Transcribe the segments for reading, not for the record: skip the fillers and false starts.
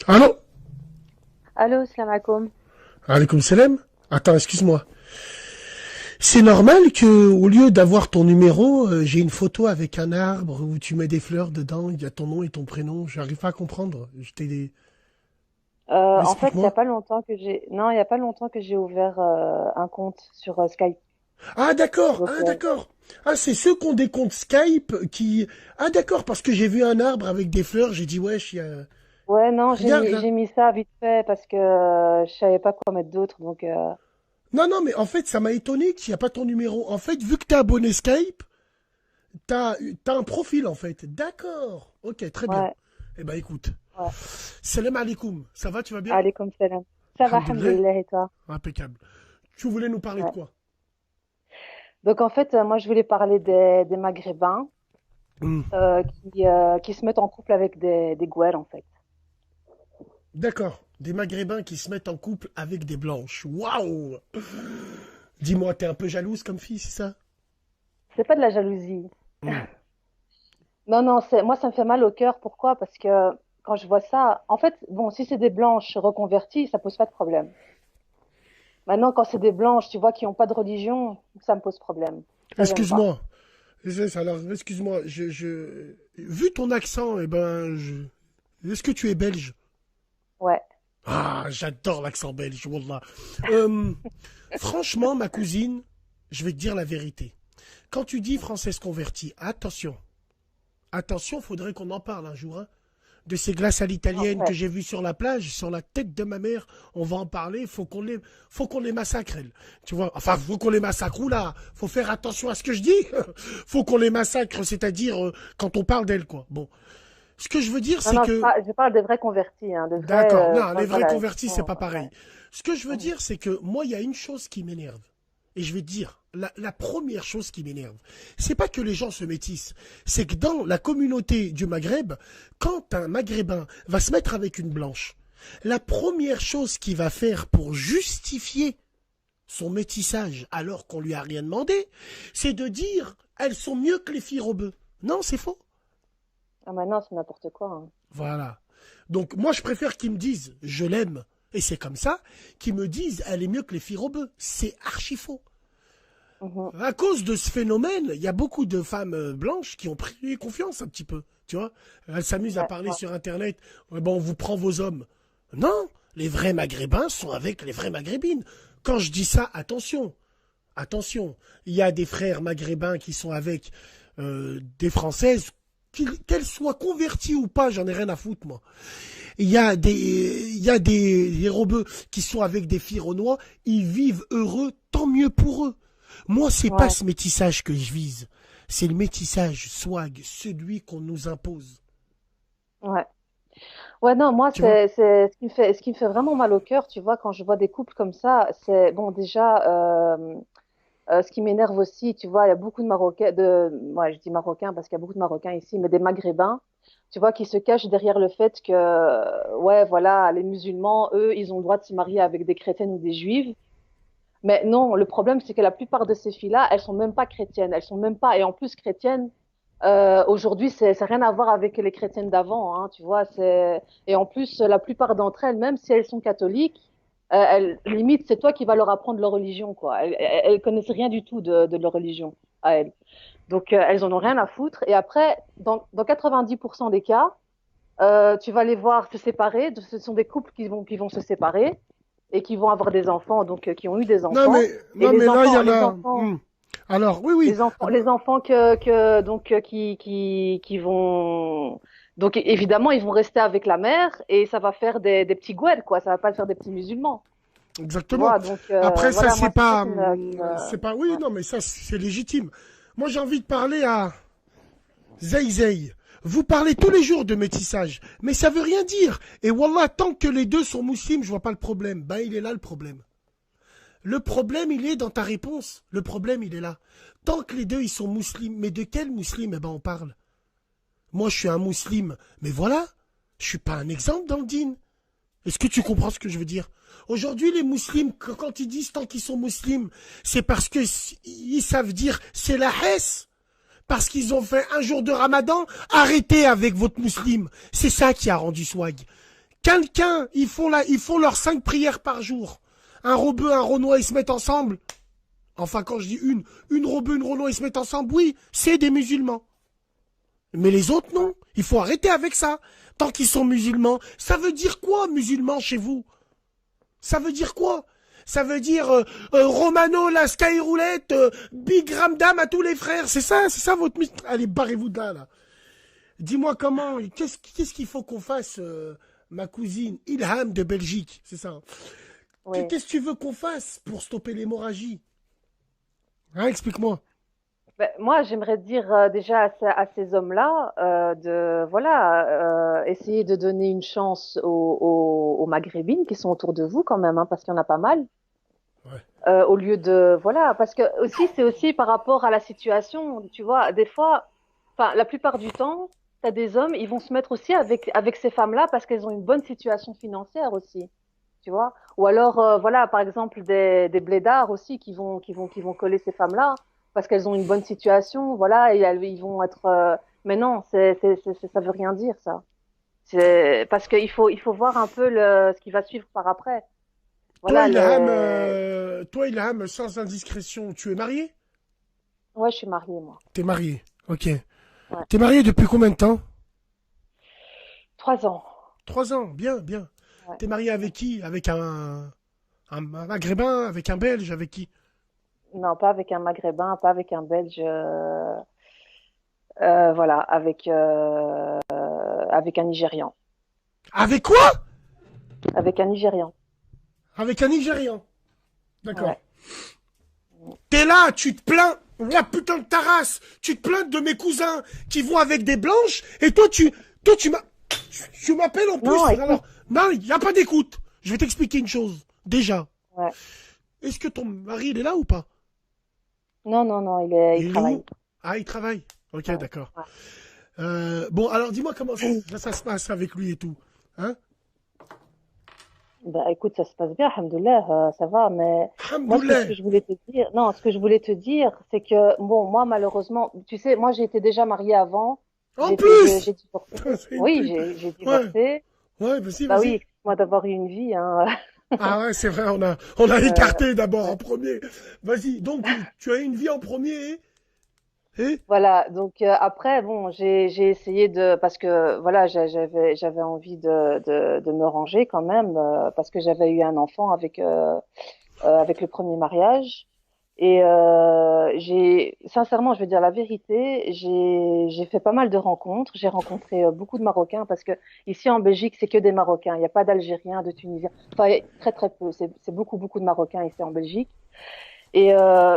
Allô? Allô, salam alaikum. Alaykoum salam. Attends, excuse-moi. C'est normal que, au lieu d'avoir ton numéro, j'ai une photo avec un arbre où tu mets des fleurs dedans, il y a ton nom et ton prénom. J'arrive pas à comprendre. En fait, il y a Explique-moi. pas longtemps que j'ai, non, il y a pas longtemps que j'ai ouvert un compte sur Skype. Ah d'accord, Donc, ah d'accord. Ah c'est ceux qui ont des comptes Skype qui... Ah d'accord, parce que j'ai vu un arbre avec des fleurs, j'ai dit wesh, ouais, non, regarde là. j'ai mis ça vite fait parce que je savais pas quoi mettre d'autre. Donc, Non, non, mais en fait, ça m'a étonné qu'il n'y a pas ton numéro. En fait, vu que t'es abonné Skype, t'as, t'as un profil en fait. D'accord. Ok, très bien. ouais, Eh ben écoute. ouais. Salam alaikum. Ça va, tu vas bien? Alaikum salam. Ça va, Alhamdulillah. alhamdoulilah, et toi? Impeccable. Tu voulais nous parler de Ouais. quoi? Donc, en fait, moi, je voulais parler des Maghrébins Hmm. qui se mettent en couple avec des Gouels, en fait. D'accord. Des Maghrébins qui se mettent en couple avec des Blanches. Waouh! Dis-moi, t'es un peu jalouse comme fille, c'est ça? C'est pas de la jalousie. Hmm. Non, non, moi, ça me fait mal au cœur. Pourquoi? Parce que quand je vois ça, en fait, bon, si c'est des blanches reconverties, ça pose pas de problème. Maintenant, quand c'est des blanches, tu vois, qui n'ont pas de religion, ça me pose problème. Ça, j'aime pas. Excuse-moi. Alors, excuse-moi. Vu ton accent, est-ce que tu es belge? Ouais. Ah, j'adore l'accent belge, wallah. Euh, Franchement, ma cousine, je vais te dire la vérité. Quand tu dis française convertie, attention. Attention, faudrait qu'on en parle un jour, hein. De ces glaces à l'italienne que Ouais. j'ai vues sur la plage, sur la tête de ma mère, on va en parler, faut qu'on les massacre, elles. Tu vois, enfin, faut qu'on les massacre, ou là, faut faire attention à ce que je dis. Faut qu'on les massacre, c'est-à-dire quand on parle d'elles, quoi. Bon, ce que je veux dire, Non, c'est non, que je parle des vrais convertis, hein, de vrais, d'accord. Non, les vrais voilà, convertis, c'est pas ouais. pareil. Ce que je veux Mhm. dire, c'est que moi, il y a une chose qui m'énerve. Et je vais te dire, la première chose qui m'énerve, c'est pas que les gens se métissent, c'est que dans la communauté du Maghreb, quand un Maghrébin va se mettre avec une blanche, la première chose qu'il va faire pour justifier son métissage alors qu'on lui a rien demandé, c'est de dire elles sont mieux que les filles rebeux. Non, c'est faux. Ah, maintenant, c'est n'importe quoi, hein. Voilà. Donc moi je préfère qu'ils me disent je l'aime et c'est comme ça, qu'ils me disent elle est mieux que les filles rebeux. C'est archi faux. Mhm. À cause de ce phénomène, il y a beaucoup de femmes blanches qui ont pris confiance un petit peu. Tu vois, elles s'amusent à Ouais, parler ouais. sur internet. Ouais, bon, on vous prend vos hommes. Non, les vrais maghrébins sont avec les vraies maghrébines. Quand je dis ça, attention. Attention, il y a des frères maghrébins qui sont avec des françaises, qu'elles soient converties ou pas, j'en ai rien à foutre moi. Il y a des rebeux qui sont avec des filles renois, ils vivent heureux, tant mieux pour eux. Moi, c'est pas Ouais, ce métissage que je vise. C'est le métissage swag, celui qu'on nous impose. ouais. Ouais, non, moi, Tu vois? ce qui me fait vraiment mal au cœur, tu vois, quand je vois des couples comme ça, c'est, bon, déjà, ce qui m'énerve aussi, tu vois, il y a beaucoup de Marocains, ouais, je dis Marocains parce qu'il y a beaucoup de Marocains ici, mais des Maghrébins, tu vois, qui se cachent derrière le fait que, ouais, voilà, les musulmans, eux, ils ont le droit de se marier avec des chrétiennes ou des juives. Mais non, le problème, c'est que la plupart de ces filles-là, elles sont même pas chrétiennes, elles sont même pas, et en plus chrétiennes, aujourd'hui, c'est rien à voir avec les chrétiennes d'avant, hein, tu vois, et en plus, la plupart d'entre elles, même si elles sont catholiques, limite, c'est toi qui vas leur apprendre leur religion, quoi. Elles connaissent rien du tout de leur religion à elles. Donc, elles en ont rien à foutre. Et après, dans 90% des cas, tu vas les voir se séparer. Ce sont des couples qui vont se séparer et qui vont avoir des enfants, donc qui ont eu des enfants. Et Non, mais là, il y en les a. enfants, Alors, oui, oui. les enfants qui vont, donc évidemment, ils vont rester avec la mère et ça va faire des petits gouets, quoi. Ça va pas faire des petits musulmans, tu Exactement. vois. Donc Après, ça, voilà, moi c'est ça qui c'est pas, oui, ouais. non, mais ça, c'est légitime. Moi, j'ai envie de parler à Zey Zey. Vous parlez tous les jours de métissage, mais ça veut rien dire. Et wallah, tant que les deux sont musulmans, je vois pas le problème. Ben, il est là le problème. Le problème, il est dans ta réponse. Le problème, il est là. Tant que les deux, ils sont musulmans, mais de quel musulman, eh ben, on parle. Moi, je suis un musulman, mais voilà, je suis pas un exemple dans le dîn. Est-ce que tu comprends ce que je veux dire? Aujourd'hui, les musulmans, quand ils disent tant qu'ils sont musulmans, c'est parce que ils savent dire c'est la hesse. Parce qu'ils ont fait un jour de ramadan, arrêtez avec votre musulman. C'est ça qui a rendu swag. Quelqu'un, ils font leurs 5 prières par jour. Un rebeu, un renois, ils se mettent ensemble. Enfin, quand je dis une rebeu, une renois, ils se mettent ensemble, oui, c'est des musulmans. Mais les autres, non. Il faut arrêter avec ça. Tant qu'ils sont musulmans. Ça veut dire quoi, musulman, chez vous? Ça veut dire quoi? Ça veut dire Romano, la Skyroulette, Big Ramdam à tous les frères. C'est ça votre... Allez, barrez-vous de là. Dis-moi comment, qu'est-ce qu'il faut qu'on fasse, ma cousine Ilham de Belgique, c'est ça. Oui. Qu'est-ce que tu veux qu'on fasse pour stopper l'hémorragie? Hein, explique-moi. Ben, moi, j'aimerais dire déjà à ces hommes-là de voilà essayer de donner une chance aux Maghrébines qui sont autour de vous quand même, hein, parce qu'il y en a pas mal. Ouais. Au lieu de voilà, parce que aussi c'est aussi par rapport à la situation, tu vois, des fois, enfin la plupart du temps, t'as des hommes, ils vont se mettre aussi avec ces femmes-là parce qu'elles ont une bonne situation financière aussi, tu vois. Ou alors voilà, par exemple des blédards aussi qui vont coller ces femmes-là parce qu'elles ont une bonne situation, voilà, et ils vont être. Mais non, ça veut rien dire ça. C'est parce qu'il faut voir un peu ce qui va suivre par après. Toi, Voilà Ilham, sans indiscrétion, tu es marié? Ouais, je suis mariée moi. T'es marié, ok. Ouais. T'es marié depuis combien de temps? 3 ans. 3 ans, bien, bien. Ouais. T'es marié avec qui? Avec un Maghrébin, avec un Belge, avec qui? Non, pas avec un Maghrébin, pas avec un Belge. Voilà, avec un Nigérian. Avec quoi? Avec un Nigérian. Avec un Nigérian. D'accord. Ouais. T'es là, tu te plains. La putain de ta race. Tu te plains de mes cousins qui vont avec des blanches. Et toi, tu m'appelles en plus. Non, écoute. Alors, non, il n'y a pas d'écoute. Je vais t'expliquer une chose. Déjà. Ouais. Est-ce que ton mari, il est là ou pas? Non, non, non, il Il est travaille. où? Ah, il travaille. Ok, Ouais. d'accord. Ouais. Bon, alors dis-moi comment ça se passe avec lui et tout. Hein? Bah, écoute, ça se passe bien, alhamdoulilah, ça va, mais moi, ce Alhamdoulilah. que je voulais te dire, non, ce que je voulais te dire, c'est que, bon, moi, malheureusement, tu sais, moi, j'ai été déjà mariée avant, En plus! j'ai divorcé. C'est une Oui, pute. j'ai Ouais, divorcé. ouais, vas-y, Bah vas-y. oui, moi d'avoir eu une vie, hein. Ah ouais, c'est vrai, on a Euh, écarté d'abord en premier. Vas-y, donc tu as une vie en premier et Voilà, donc après, bon, j'ai essayé parce que voilà, j'avais envie de me ranger quand même, parce que j'avais eu un enfant avec le premier mariage. Et sincèrement, je vais dire la vérité, j'ai fait pas mal de rencontres. J'ai rencontré beaucoup de Marocains parce que ici en Belgique, c'est que des Marocains. Il n'y a pas d'Algériens, de Tunisiens. Enfin, très très peu. C'est beaucoup beaucoup de Marocains ici en Belgique. Et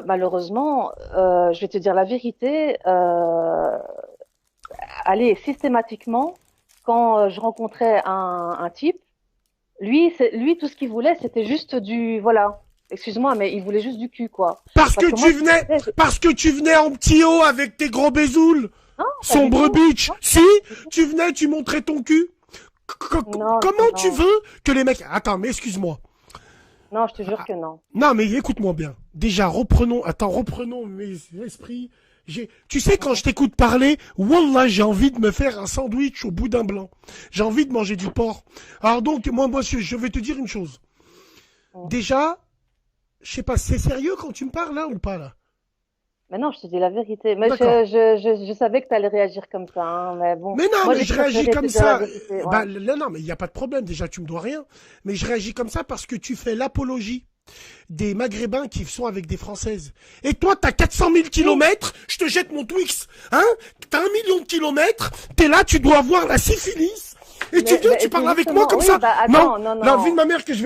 malheureusement, je vais te dire la vérité, allez, systématiquement, quand je rencontrais un type, lui, tout ce qu'il voulait, c'était juste voilà. Excuse-moi, mais il voulait juste du cul, quoi. parce Parce que que moi, tu venais, parce que tu venais en petit haut avec tes gros bézoules, non, pas du sombre tout. bitch. Non, Si, du tout. tu venais, tu montrais ton cul. Non, Comment tu non, veux que les mecs... Attends, mais excuse-moi. non, je te jure que non. Non, mais écoute-moi bien. Déjà, reprenons mes esprits. Tu sais, quand je t'écoute parler, wallah, j'ai envie de me faire un sandwich au boudin blanc. J'ai envie de manger du porc. Alors donc, moi, je vais te dire une chose. Mm. Déjà, je sais pas, c'est sérieux quand tu me parles là ou pas là? Mais non, je te dis la vérité. Mais D'accord. je savais que tu allais réagir comme ça, hein, mais bon. Mais non, Moi, mais j'ai je réagis préféré te comme dire la ça. vérité. Bah, Ouais. non, mais il n'y a pas de problème. Déjà, tu me dois rien. Mais je réagis comme ça parce que tu fais l'apologie des Maghrébins qui sont avec des Françaises. Et toi, t'as 400 000 Oui, kilomètres, je te jette mon Twix. Hein? T'as 1 million de kilomètres, t'es là, tu dois avoir la syphilis. Et tu viens, tu mais parles avec moi justement, comme oui, ça. bah Non, attends, non, non, vu de non. ma mère que Ouais. je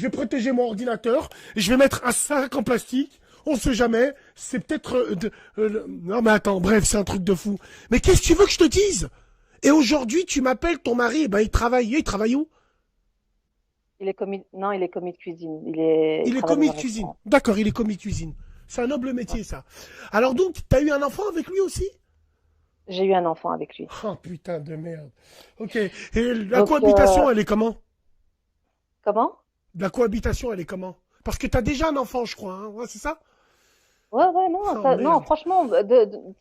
vais protéger mon ordinateur, et je vais mettre un sac en plastique. On sait jamais. C'est peut-être, non, mais attends, bref, c'est un truc de fou. Mais qu'est-ce que tu veux que je te dise? Et aujourd'hui, tu m'appelles ton mari, eh ben, il travaille où? Non, il est commis de cuisine. Il Il est travaille dans commis un de cuisine. restaurant. D'accord, il est commis de cuisine. C'est un noble métier, ça. Alors donc, t'as eu un enfant avec lui aussi? J'ai eu un enfant avec lui. Oh putain de merde. Ok. Et la Donc, cohabitation, elle est comment? comment? La cohabitation, elle est comment? Parce que t'as déjà un enfant, je crois, hein. Ouais, c'est ça? Ouais, ouais, non, Oh ça, non, merde. franchement,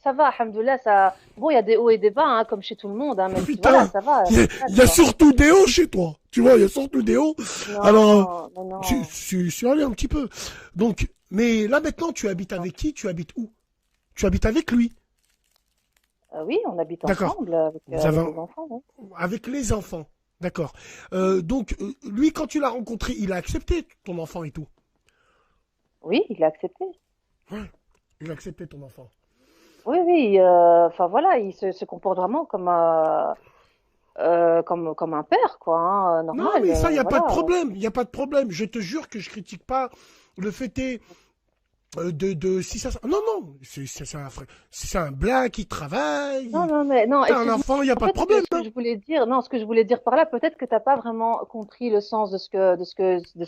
ça va, alhamdoulilah, ça. Bon, il y a des hauts et des bas, hein, comme chez tout le monde, hein, même si, voilà, Putain, ça va, il y a quoi. surtout des hauts chez toi. Tu vois, il y a surtout des hauts. Alors, Non, non, non. je suis allé un petit peu. Donc, mais là maintenant, tu habites avec qui? Tu habites où? Tu habites avec lui. Oui, on habite D'accord. ensemble Vous avez avec les enfants, oui. avec les enfants. D'accord. Donc, lui, quand tu l'as rencontré, il a accepté ton enfant et tout. Oui, il a accepté. Ouais, il a accepté ton enfant. Oui, oui, enfin voilà, il se comporte vraiment comme un père, quoi, hein, Non, normal, mais ça, il n'y a pas de voilà. problème. Il n'y a pas de problème. Je te jure que je critique pas le fait est si ça. Non, non. C'est un black qui Non, travaille. non, mais non, T'as un excuse-moi. enfant, il n'y a En pas de fait, problème. ce que Hein. je voulais dire, non, ce que je voulais dire par là, peut-être que t'as pas vraiment compris le sens de ce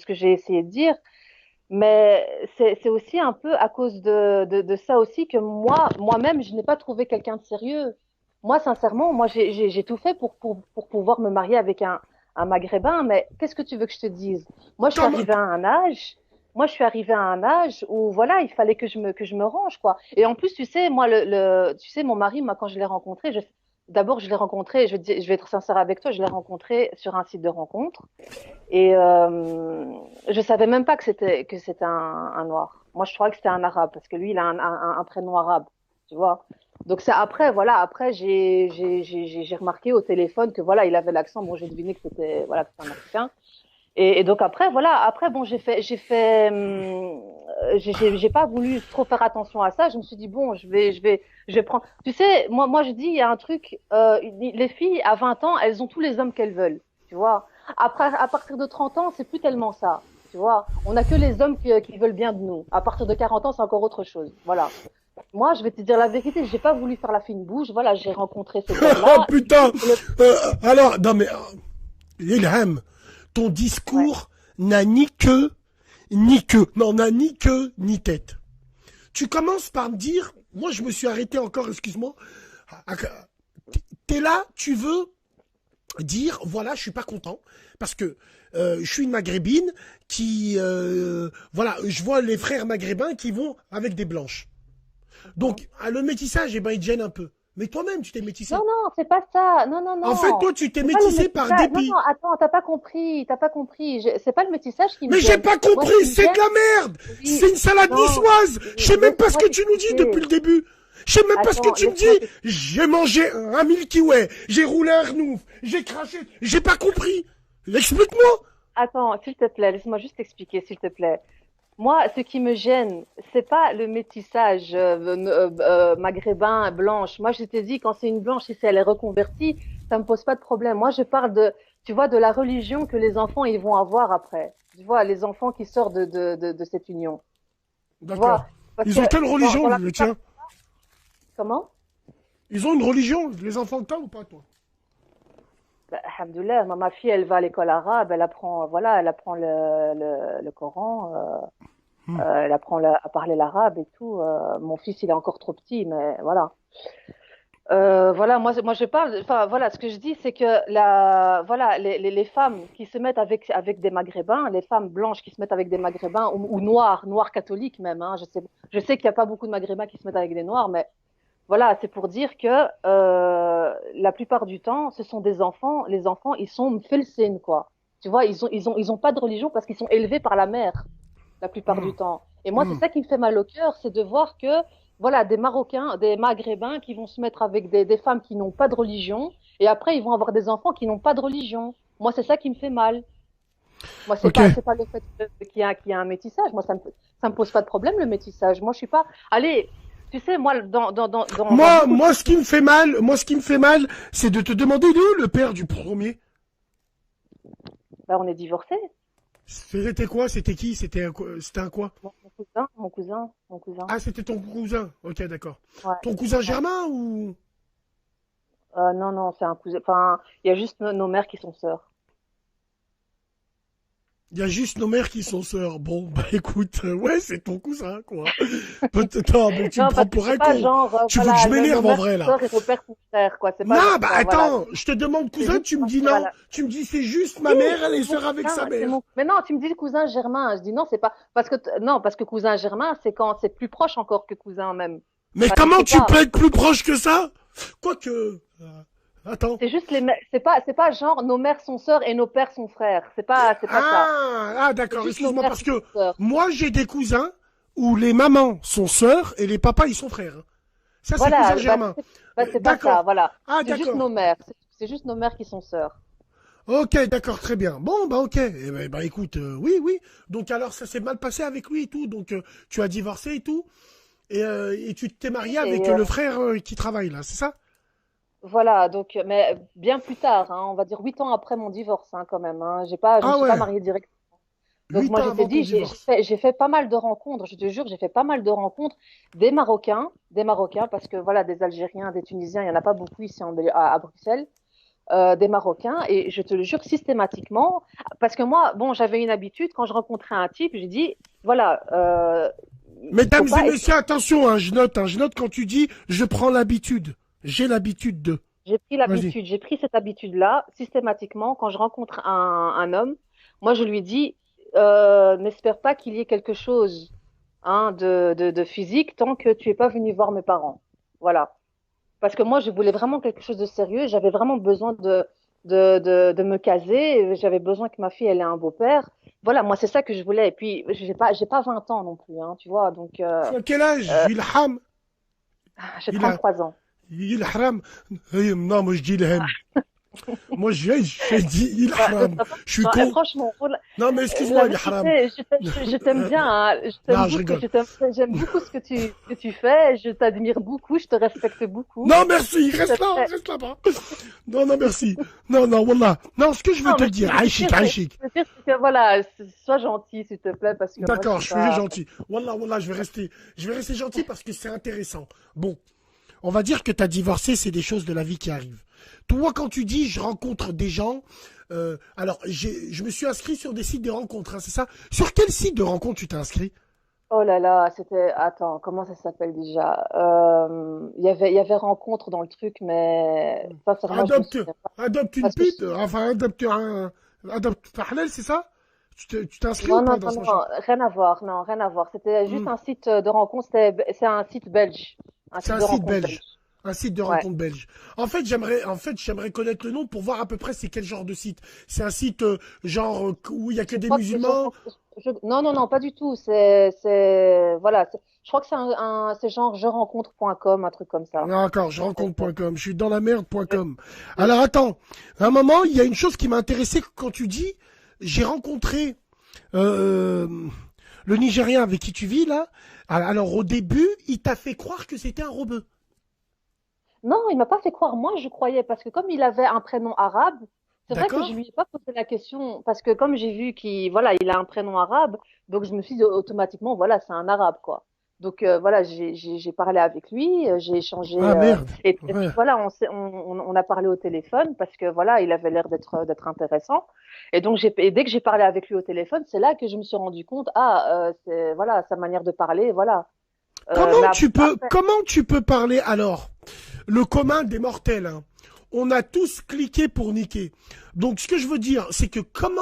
que j'ai essayé de dire, mais c'est aussi un peu à cause de ça aussi que moi-même, je n'ai pas trouvé quelqu'un de sérieux. Moi, sincèrement, moi, j'ai tout fait pour pouvoir me marier avec un Maghrébin, mais qu'est-ce que tu veux que je te dise? Moi, je suis Comme, arrivée à un âge, moi, je suis arrivée à un âge où, voilà, il fallait que je me range, quoi. Et en plus, tu sais, moi, tu sais, mon mari, moi, quand je l'ai rencontré, d'abord, je l'ai rencontré, je vais être sincère avec toi, je l'ai rencontré sur un site de rencontre. Et je savais même pas que c'était un noir. Moi, je croyais que c'était un arabe parce que lui, il a un prénom arabe, tu vois. Donc c'est après, voilà, après j'ai remarqué au téléphone que voilà, il avait l'accent. Bon, j'ai deviné que c'était voilà, que c'était un Africain. Et donc après, voilà, après bon, j'ai pas voulu trop faire attention à ça. Je me suis dit bon, je vais prendre. Tu sais, moi je dis, il y a un truc. Les filles à 20 ans, elles ont tous les hommes qu'elles veulent, tu vois. Après, à partir de 30 ans, c'est plus tellement ça, tu vois. On a que les hommes qui veulent bien de nous. À partir de 40 ans, c'est encore autre chose. Voilà. Moi, je vais te dire la vérité, j'ai pas voulu faire la fine bouche. Voilà, j'ai rencontré cet oh homme-là. putain. Et le- Alors, non mais, Ilham, ton Ouais. discours n'a ni queue, ni queue. Non, n'a ni queue, ni tête. Tu commences par me dire, moi je me suis arrêté encore, excuse-moi. T'es là, tu veux dire voilà je suis pas content parce que je suis une maghrébine qui voilà je vois les frères maghrébins qui vont avec des blanches Mhm. donc le métissage eh ben il te gêne un peu mais toi-même tu t'es Non, métissé non, c'est pas ça. Non, non, en fait non. toi tu t'es C'est pas le métissé par métissage. Non, non, dépit attends, t'as pas compris. T'as pas compris. C'est pas le métissage qui me mais j'ai gêne. pas Moi, ce qui compris me c'est gêne, de la merde c'est oui, une salade non, niçoise je sais même pas ce laisse-moi que tu nous dis depuis t'expliquer. le début je sais même pas ce que Attends, tu me laisse-moi dis t'expliquer. j'ai mangé un Milky Way j'ai roulé un Rnouf j'ai craché j'ai pas compris explique-moi. Attends, s'il te plaît, laisse-moi juste t'expliquer, s'il te plaît. Moi, ce qui me gêne, c'est pas le métissage maghrébin, blanche. Moi, je t'ai dit, quand c'est une blanche, si elle est reconvertie, ça me pose pas de problème. Moi, je parle tu vois, de la religion que les enfants, ils vont avoir après. Tu vois, les enfants qui sortent de cette union. Tu vois, D'accord. parce que Ils ont quelle dans religion, la le plupart, tien? comment? Ils ont une religion, les enfants que t'as ou pas, toi? Bah, alhamdoulilah, ma fille, elle va à l'école arabe, elle apprend, voilà, elle apprend le Coran, Hmm. elle apprend à parler l'arabe et tout. Mon fils, il est encore trop petit, mais voilà. Voilà, moi je parle, enfin voilà, ce que je dis, c'est que voilà, les femmes qui se mettent avec des Maghrébins, les femmes blanches qui se mettent avec des Maghrébins ou noirs catholiques même, hein, je sais qu'il n'y a pas beaucoup de Maghrébins qui se mettent avec des noirs, mais voilà, c'est pour dire que la plupart du temps, ce sont des enfants, les enfants, ils sont mfelsin, quoi. Tu vois, ils ont pas de religion parce qu'ils sont élevés par la mère la plupart Hmm. du temps. Et moi, c'est Hmm. ça qui me fait mal au cœur, c'est de voir que, voilà, des Marocains, des Maghrébins qui vont se mettre avec des femmes qui n'ont pas de religion, et après, ils vont avoir des enfants qui n'ont pas de religion. Moi, c'est ça qui me fait mal. Moi, c'est Ok. pas, c'est pas le fait qu'il y a un métissage. Moi, ça me pose pas de problème, le métissage. Moi, je suis pas, allez, tu sais, moi, dans beaucoup de Moi, choses, ce qui me fait mal, c'est de te demander il est où le père du premier. bah, on est divorcés. C'était quoi? C'était qui? C'était un quoi? Mon cousin. Ah, c'était ton cousin. Ok, d'accord. Ouais, Ton cousin ouais. germain ou? Non, non, c'est un cousin. Enfin, il y a juste nos mères qui sont sœurs. Il y a juste nos mères qui sont sœurs. Bon, bah écoute, ouais, c'est ton cousin, quoi. Non, mais tu me Non, prends parce que pour c'est un pas con. genre, Tu veux que je voilà, nos m'énerve en mères vrai, sont là. sœurs et nos pères sont frères, quoi. C'est pas Non, genre bah ça, voilà. attends, je te demande C'est cousin, juste, tu me dis non. voilà. Tu me dis c'est juste ma Oui, mère, elle est c'est mon sœur avec sa cousin, c'est mère. mon. Mais non, tu me dis cousin germain. Je dis non, c'est pas parce que non, parce que cousin germain, c'est quand c'est plus proche encore que cousin même. Mais Enfin, je comment sais tu pas. peux être plus proche que ça? Quoique... attends. C'est juste c'est pas genre nos mères sont sœurs et nos pères sont frères. C'est pas ça. C'est D'accord, juste nos excuse-moi, mères parce qui sont que sœurs. moi, j'ai des cousins où les mamans sont sœurs et les papas, ils sont frères. Ça, c'est cousin Voilà, germain. bah, c'est pas ça, D'accord. voilà. Ah, C'est juste d'accord. nos mères. C'est juste nos mères qui sont sœurs. Ok, d'accord, très bien. Bon, bah ok. Eh ben, bah écoute, oui, oui. Donc alors, ça s'est mal passé avec lui et tout. Donc, tu as divorcé et tout. Et tu t'es marié avec Et le frère qui travaille là, c'est ça? voilà, donc, mais bien plus tard, hein, on va dire 8 ans après mon divorce, hein, quand même. Hein, je me Ah suis pas ouais, mariée direct. Donc 8 moi, ans je t'ai avant ton dit, divorce. j'ai fait pas mal de rencontres. Je te jure, j'ai fait pas mal de rencontres des Marocains, parce que voilà, des Algériens, des Tunisiens, il y en a pas beaucoup ici à Bruxelles. Des Marocains et je te le jure systématiquement parce que moi bon j'avais une habitude quand je rencontrais un type j'ai dit voilà il faut Mesdames et pas messieurs, attention, je note quand tu dis je prends l'habitude. J'ai l'habitude de. Vas-y. j'ai pris cette habitude-là systématiquement quand je rencontre un homme moi je lui dis n'espère pas qu'il y ait quelque chose hein, de physique tant que tu es pas venu voir mes parents voilà. Parce que moi, je voulais vraiment quelque chose de sérieux. J'avais vraiment besoin de me caser. J'avais besoin que ma fille, elle ait un beau-père. Voilà, moi, c'est ça que je voulais. Et puis, j'ai pas 20 ans non plus, hein, tu vois. Donc, Tu as quel âge? euh, Ilham. j'ai Il a. 33 ans. Il haram. Non, moi je dis l'hem. Moi je dis il Ouais, de haram. toute façon, Je suis non, et con. franchement, Non, mais la excuse-moi, il haram. vérité, je t'aime bien, hein. Non, je rigole. J'aime beaucoup ce que tu fais. Je t'admire beaucoup. Je te respecte beaucoup. Non, merci, C'est très- reste là-bas. Non, non, merci. Non, non, wallah. Non, ce que je veux Non, te mais dire, je veux Aïchik, dire, Aïchik. je veux dire que voilà, sois gentil, s'il te plaît, parce que moi, je D'accord, suis je suis pas. gentil. Wallah, wallah, je vais rester gentil parce que c'est intéressant. Bon, on va dire que tu as divorcé, c'est des choses de la vie qui arrivent. Toi, quand tu dis je rencontre des gens, alors je me suis inscrit sur des sites de rencontres, hein, c'est ça? Sur quel site de rencontre tu t'es inscrit? Oh là là, c'était. Attends, comment ça s'appelle déjà? Il y avait rencontre dans le truc, mais sincèrement, je me Adopte, souviens pas. adopte une Parce que pute, enfin adopte ta halal, c'est ça? Tu t'es inscrit ou non, pas non, dans non, ce machin? non, rien à voir, non, rien à voir. C'était juste Hmm. un site de rencontre, c'est un site belge, un C'est site un de site rencontre belge. belge. Un site de Ouais. rencontre belge. J'aimerais connaître le nom pour voir à peu près c'est quel genre de site. C'est un site genre où il y a que Je des crois que musulmans. non, non, non, pas du tout. Voilà, je crois que c'est genre je rencontre.com, un truc comme ça. D'accord, je rencontre.com. Je suis dans la Je- merde.com. Alors attends, à un moment, il y a une chose qui m'a intéressé quand tu dis j'ai rencontré euh, le Nigérien avec qui tu vis là. Alors au début, il t'a fait croire que c'était un rebeu. Non, il m'a pas fait croire. Moi, je croyais parce que comme il avait un prénom arabe, c'est vrai que je D'accord? lui ai pas posé la question parce que comme j'ai vu qu'il voilà, il a un prénom arabe, donc je me suis dit automatiquement voilà, c'est un arabe quoi. Donc voilà, j'ai parlé avec lui, j'ai échangé Ah merde. et puis Ouais. voilà, on a parlé au téléphone parce que voilà, il avait l'air d'être intéressant. Et donc et dès que j'ai parlé avec lui au téléphone, c'est là que je me suis rendu compte c'est voilà, sa manière de parler, voilà. Mais après Comment tu peux parler alors? Le commun des mortels, hein. On a tous cliqué pour niquer. Donc ce que je veux dire, c'est que comment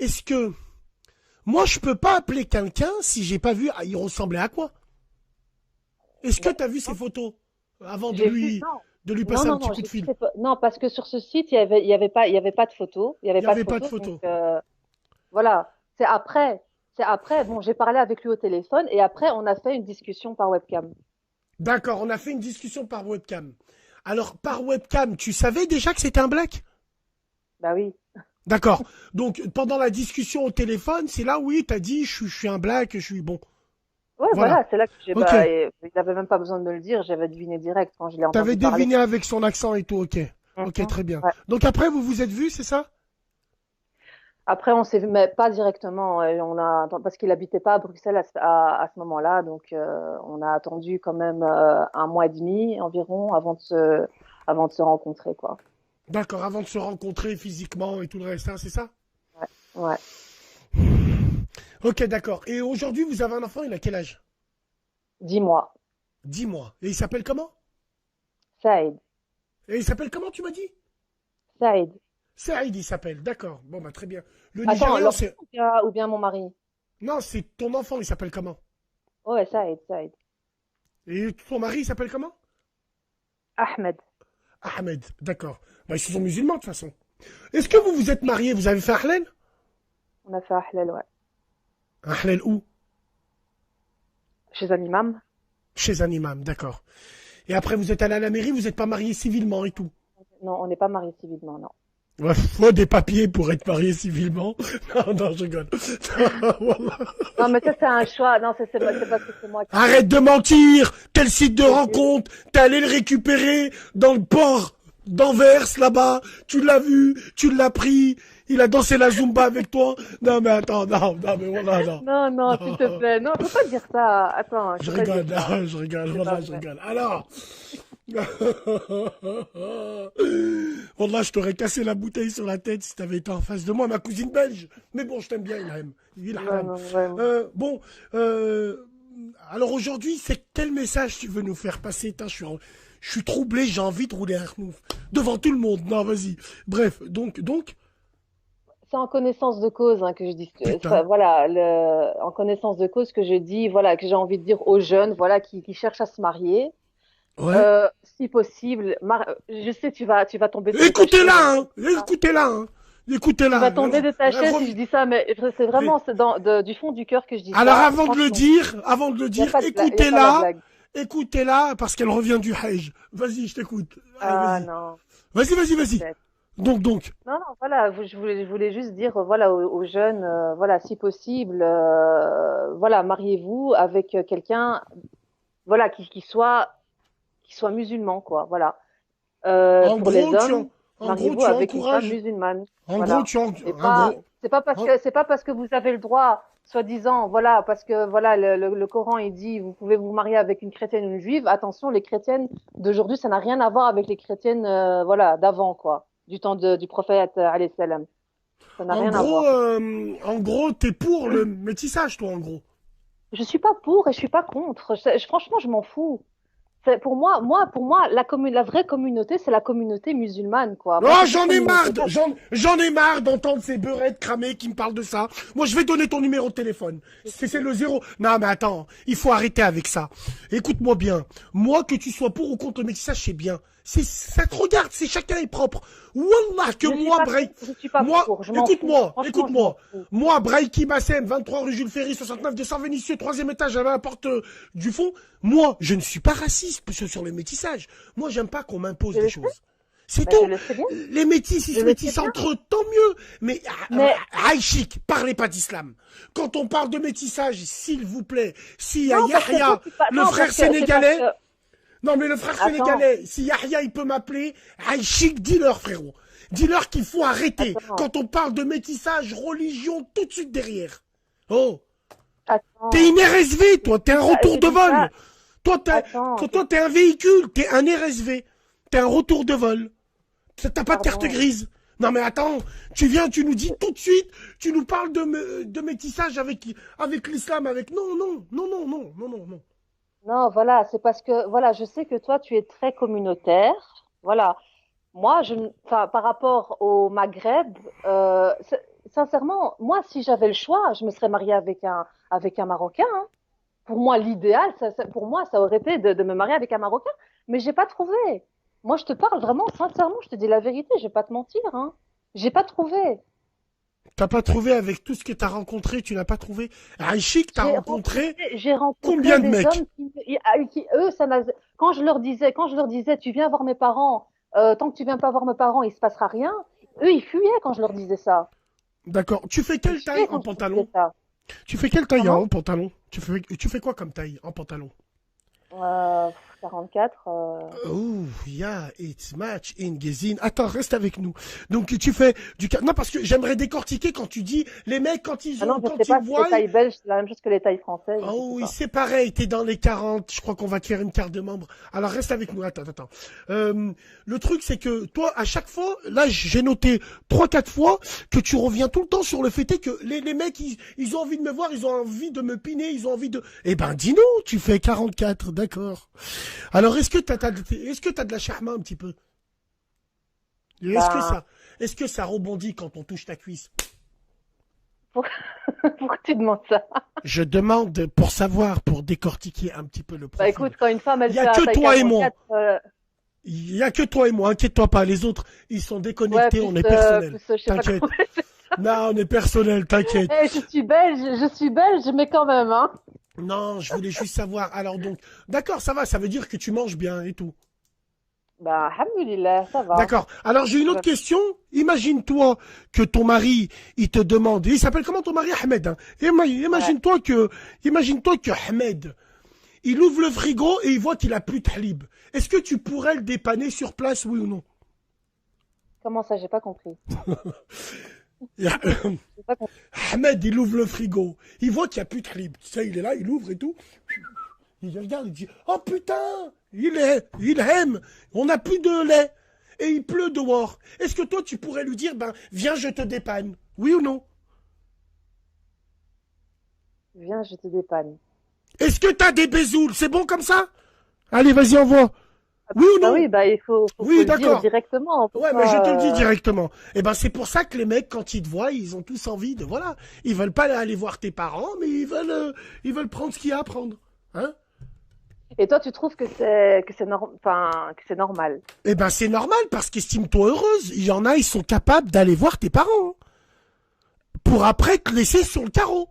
est-ce que moi je peux pas appeler quelqu'un si j'ai pas vu il ressemblait à quoi? Est-ce que ben, tu as vu ses photos avant j'ai vu non. de lui Non, passer un non, petit non, coup de fil? non, parce que sur ce site, il y avait pas de photos, il y Il avait n'y pas de avait pas de photos, donc photos. voilà. C'est après, bon, j'ai parlé avec lui au téléphone et après, on a fait une discussion par webcam. D'accord, on a fait une discussion par webcam. Alors par webcam, tu savais déjà que c'était un black? Bah oui. D'accord. Donc pendant la discussion au téléphone, c'est là oui, t'as dit je suis un black, je suis bon. Ouais, Voilà. voilà, c'est là que Ok. il avait même pas besoin de me le dire, j'avais deviné direct quand je l'ai T'avais entendu parler. deviné avec son accent et tout, ok. Ok, Mhm. très bien. Ouais. Donc après, vous vous êtes vus, c'est ça? Après, on s'est vu, mais pas directement, parce qu'il habitait pas à Bruxelles à ce moment-là, donc on a attendu quand même un mois et demi environ avant de se rencontrer, quoi. D'accord, avant de se rencontrer physiquement et tout le reste, hein, c'est ça? Ouais. Ouais. Ok, d'accord. Et aujourd'hui, vous avez un enfant, il a quel âge? 10 mois. 10 mois. Et il s'appelle comment? Saïd. Et il s'appelle comment, tu m'as dit? Saïd. Saïd, il s'appelle. D'accord. Bon, bah très bien. Le Attends, Nigérian, l'enfant c'est... ou bien mon mari? Non, c'est ton enfant, il s'appelle comment? Ouais, Saïd, Saïd. Et ton mari, il s'appelle comment? Ahmed. Ahmed. D'accord. Bah, ils sont musulmans, de toute façon. Est-ce que vous vous êtes mariés? Vous avez fait Ahlel? On a fait Ahlel, ouais. Ahlel où? Chez un imam? Chez un imam, d'accord. Et après, vous êtes allé à la mairie, vous n'êtes pas marié civilement et tout. Non, on n'est pas mariés civilement, non. Ouais, faut des papiers pour être marié civilement. Non, non, je rigole. Non, voilà. Non, mais ça, c'est un choix. Non, c'est parce que c'est moi qui... Arrête de mentir! Quel site de rencontre? T'es allé le récupérer dans le port d'Anvers, là-bas. Tu l'as vu, tu l'as pris. Il a dansé la Zumba avec toi. Non, mais attends, non, non, mais voilà, non. Non, non, s'il te Non. plaît. Non, faut pas dire ça. Attends, Je faut pas dire rigole, ça. non, je rigole, C'est pas voilà, je vrai. rigole. Alors, Wallah, je t'aurais cassé la bouteille sur la tête si t'avais été en face de moi, ma cousine belge. Mais bon, je t'aime bien, Ilham. Non, Ilham. non, vraiment. Bon, euh, alors aujourd'hui, c'est quel message tu veux nous faire passer? Tain, je suis troublé, j'ai envie de rouler un renouf. Devant tout le monde. Non, vas-y. Bref, donc, C'est en connaissance de cause hein, que je dis putain. voilà en connaissance de cause que je dis voilà que j'ai envie de dire aux jeunes voilà qui cherchent à se marier Ouais. si possible je sais tu vas tomber de ta Écoutez-la, chaise hein. Écoutez-la, hein. tu vas Écoutez-la. tomber de ta chaise si je dis ça mais c'est Mais- vraiment du fond du cœur que je dis Alors ça franchement avant de le il y a dire, pas de blague, y a pas la écoutez-la, blague. écoutez-la, parce qu'elle revient du Hajj. Vas-y, je t'écoute. Allez, Ah vas-y. non Vas-y. peut-être. Donc. Non, non, voilà, je voulais juste dire, voilà, aux jeunes, voilà, si possible, voilà, mariez-vous avec quelqu'un, voilà, qui soit musulman, quoi, voilà. En Pour les gros, hommes, en gros, mariez-vous tu avec une femme encourages, musulmane, en gros, voilà. tu, en, Et en pas, gros, en- c'est pas parce que vous avez le droit, soi-disant, voilà, parce que voilà, le Coran il dit, vous pouvez vous marier avec une chrétienne ou une juive. Attention, les chrétiennes d'aujourd'hui, ça n'a rien à voir avec les chrétiennes, voilà, d'avant, quoi, du temps du prophète, alayhi salam. Ça n'a rien à voir. en gros, t'es pour le métissage, toi, en gros. Je suis pas pour et je suis pas contre. Franchement, je m'en fous. Pour moi, la vraie communauté, c'est la communauté musulmane, quoi. Moi, Oh, c'est cette communauté-là. j'en ai marre d'entendre ces beurettes cramées qui me parlent de ça. Moi, je vais donner ton numéro de téléphone. C'est le zéro. Non, mais attends, il faut arrêter avec ça. Écoute-moi bien. Moi, que tu sois pour ou contre le métissage, c'est bien. Ça te regarde, c'est chacun est propre. Wallah, que Je suis moi, pas Bray, contre, je suis pas moi, pour. Je m'en fous. Franchement, je m'en écoute-moi. fous. Moi, Braiki Bassem, 23 rue Jules Ferry, 69 200 Vénitieux, troisième étage, à la porte du fond. Moi, je ne suis pas raciste sur le métissage. Moi, j'aime pas qu'on m'impose Je des le sais. choses. C'est Ben, je tout. le sais bien. Les métis, ils Je se le sais métissent bien. entre eux, tant mieux. Mais, Mais, Aïchik, parlez pas d'islam. Quand on parle de métissage, s'il vous plaît, s'il y a non, parce que toi, Yahya, le non, frère parce que, c'est parce sénégalais, que, non, mais le frère attends, sénégalais, si Yahya, il peut m'appeler, Aïchik, dis-leur, frérot. Dis-leur qu'il faut arrêter. attends, Quand on parle de métissage, religion, tout de suite derrière. Oh, t'es attends. une RSV, toi, t'es un retour J'ai de dit vol. ça. Toi, Attends, t'es un véhicule, t'es un RSV. T'es un retour de vol. T'as pas de carte pardon. grise. Non mais attends, tu viens, tu nous dis tout de suite, tu nous parles de métissage avec l'islam, avec... Non. Non, voilà, c'est parce que, voilà, je sais que toi, tu es très communautaire. Voilà. Moi, enfin, par rapport au Maghreb, sincèrement, moi, si j'avais le choix, je me serais mariée avec un Marocain, hein. Pour moi, l'idéal, pour moi, ça aurait été de me marier avec un Marocain, mais j'ai pas trouvé. Moi, je te parle vraiment, sincèrement, je te dis la vérité, je vais pas te mentir, hein. J'ai pas trouvé. T'as pas trouvé avec tout ce que t'as rencontré, tu n'as pas trouvé. Aïchik, t'as rencontré J'ai rencontré combien de des mecs? hommes eux, quand je leur disais, tu viens voir mes parents, tant que tu viens pas voir mes parents, il se passera rien. Eux, ils fuyaient quand je leur disais ça. D'accord. Tu fais Ils quelle taille fuyaient en quand je leur pantalon? disais ça. Tu fais quelle taille Comment? en pantalon? Tu fais quoi comme taille en pantalon? Euh, 44. Oh, yeah, it's match in Gezin. Attends, reste avec nous. Donc, tu fais du... Non, parce que j'aimerais décortiquer quand tu dis, les mecs, quand ils Ah non, ont, je quand sais ils pas si voient... les tailles belges, c'est la même chose que les tailles françaises. Je Oh sais oui, pas. c'est pareil, t'es dans les 40, je crois qu'on va te faire une carte de membre. Alors, reste avec nous, attends. Le truc, c'est que toi, à chaque fois, là, j'ai noté 3-4 fois que tu reviens tout le temps sur le fait que les mecs, ils ont envie de me voir, ils ont envie de me piner, ils ont envie de... Eh ben, dis-nous, tu fais 44, d'accord. Alors, est-ce que t'as de la charma un petit peu? Et Ben, est-ce que ça rebondit quand on touche ta cuisse? pour- pourquoi tu demandes ça? Je demande pour savoir, pour décortiquer un petit peu le Bah profil. écoute, quand une femme, elle Il y fait a un que taille toi et moi. 44, Il y a que toi et moi, inquiète-toi pas, les autres, ils sont ouais, déconnectés, on est personnel. plus, je sais pas T'inquiète. comment. Non, on est personnel, t'inquiète. Eh, je suis belge, mais quand même, hein. Non, je voulais juste savoir. Alors donc, d'accord, ça va, ça veut dire que tu manges bien et tout. Bah, alhamdoulilah, ça va. D'accord. Alors j'ai une autre question. Imagine-toi que ton mari, il te demande, il s'appelle comment ton mari? Ahmed, hein. Ouais. Imagine-toi que Ahmed, il ouvre le frigo et il voit qu'il a plus de halib. Est-ce que tu pourrais le dépanner sur place, oui ou non? Comment ça, j'ai pas compris. Il y a- J'ai pas compris. Ahmed, il ouvre le frigo. Il voit qu'il n'y a plus de halib. Tu sais, il est là, il ouvre et tout. Il regarde, il dit, oh putain, il aime. On n'a plus de lait. Et il pleut dehors. Est-ce que toi, tu pourrais lui dire, ben, viens, je te dépanne? Oui ou non? Viens, je te dépanne. Est-ce que t'as des bezouls? C'est bon comme ça? Allez, vas-y, envoie. Oui ou Bah non? oui, bah faut Oui, le dire d'accord. directement. Faut Ouais, mais je te le dis pas. directement. Eh ben, c'est pour ça que les mecs, quand ils te voient, ils ont tous envie de, voilà. Ils veulent pas aller voir tes parents, mais ils veulent prendre ce qu'il y a à prendre. Hein? Et toi, tu trouves que enfin, que c'est normal. Eh ben, c'est normal parce qu'estime-toi heureuse. Il y en a, ils sont capables d'aller voir tes parents, hein, pour après te laisser sur le carreau.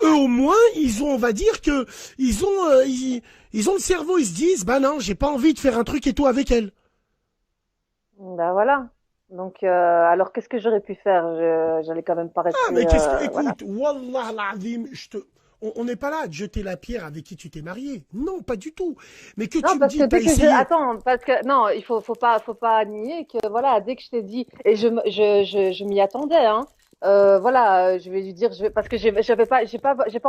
Eux, au moins, ils ont, on va dire que, ils ont le cerveau, ils se disent, bah non, j'ai pas envie de faire un truc et tout avec elle. Bah voilà. Donc, alors qu'est-ce que j'aurais pu faire? J'allais quand même pas Ah, rester. mais qu'est-ce que, Voilà. écoute, wallah l'azim, on n'est pas là à te jeter la pierre avec qui tu t'es marié. Non, pas du tout. Mais que Non, tu me parce que dis, t'as dès que je, essayé. attends, parce que non, faut pas nier que voilà, dès que je t'ai dit, et je m'y attendais, hein. Voilà, je vais lui dire, parce que j'ai pas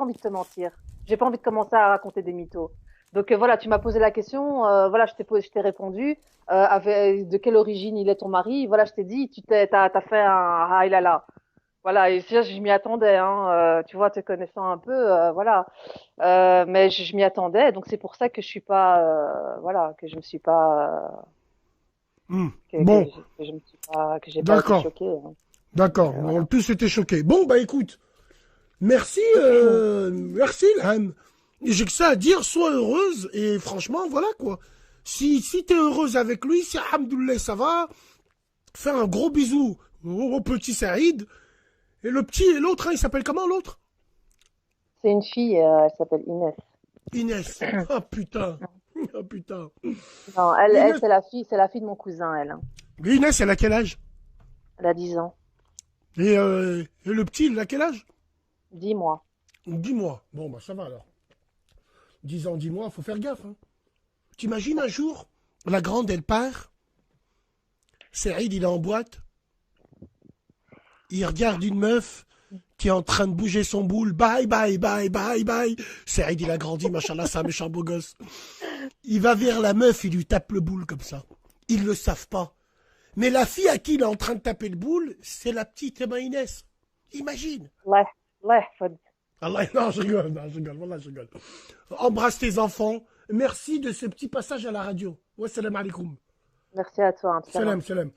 envie de te mentir. J'ai pas envie de commencer à raconter des mythos. Donc voilà, tu m'as posé la question, voilà, je t'ai répondu. De quelle origine il est ton mari? Voilà, je t'ai dit, t'as fait un ah là là. Voilà, et ça, je m'y attendais, hein. Tu vois, te connaissant un peu, voilà. Mais je m'y attendais, donc c'est pour ça que je suis pas, voilà, que je me suis pas, Bon, que je me suis pas, que j'ai pas été d'accord, choquée, hein. d'accord. On Voilà. a tous été choqués. Bon, bah écoute, merci, merci, Ilham. J'ai que ça à dire, sois heureuse, et franchement, voilà quoi. Si t'es heureuse avec lui, si alhamdoulilah ça va, fais un gros bisou au petit Saïd. Et le petit et l'autre, hein, il s'appelle comment l'autre? C'est une fille, elle s'appelle Inès. Inès. Ah putain. Ah putain. Non, Inès, c'est la fille de mon cousin, elle, hein. Inès, elle a quel âge? Elle a 10 ans. Et le petit, il a quel âge? 10 mois. 10 mois. Bon, bah ça va alors. 10 ans, 10 mois, faut faire gaffe. Hein. T'imagines un jour, la grande, elle part. Saïd, il est en boîte. Il regarde une meuf qui est en train de bouger son boule. Bye, bye, bye, bye, bye. Saïd, il a grandi, machallah, c'est un méchant beau gosse. Il va vers la meuf, il lui tape le boule comme ça. Ils le savent pas. Mais la fille à qui il est en train de taper le boule, c'est la petite Emma Inès. Imagine. Ouais, ouais, Allah, non, voilà, je rigole. Embrasse tes enfants. Merci de ce petit passage à la radio. Wa salam alaikum. merci à toi, hein, Salam, salam.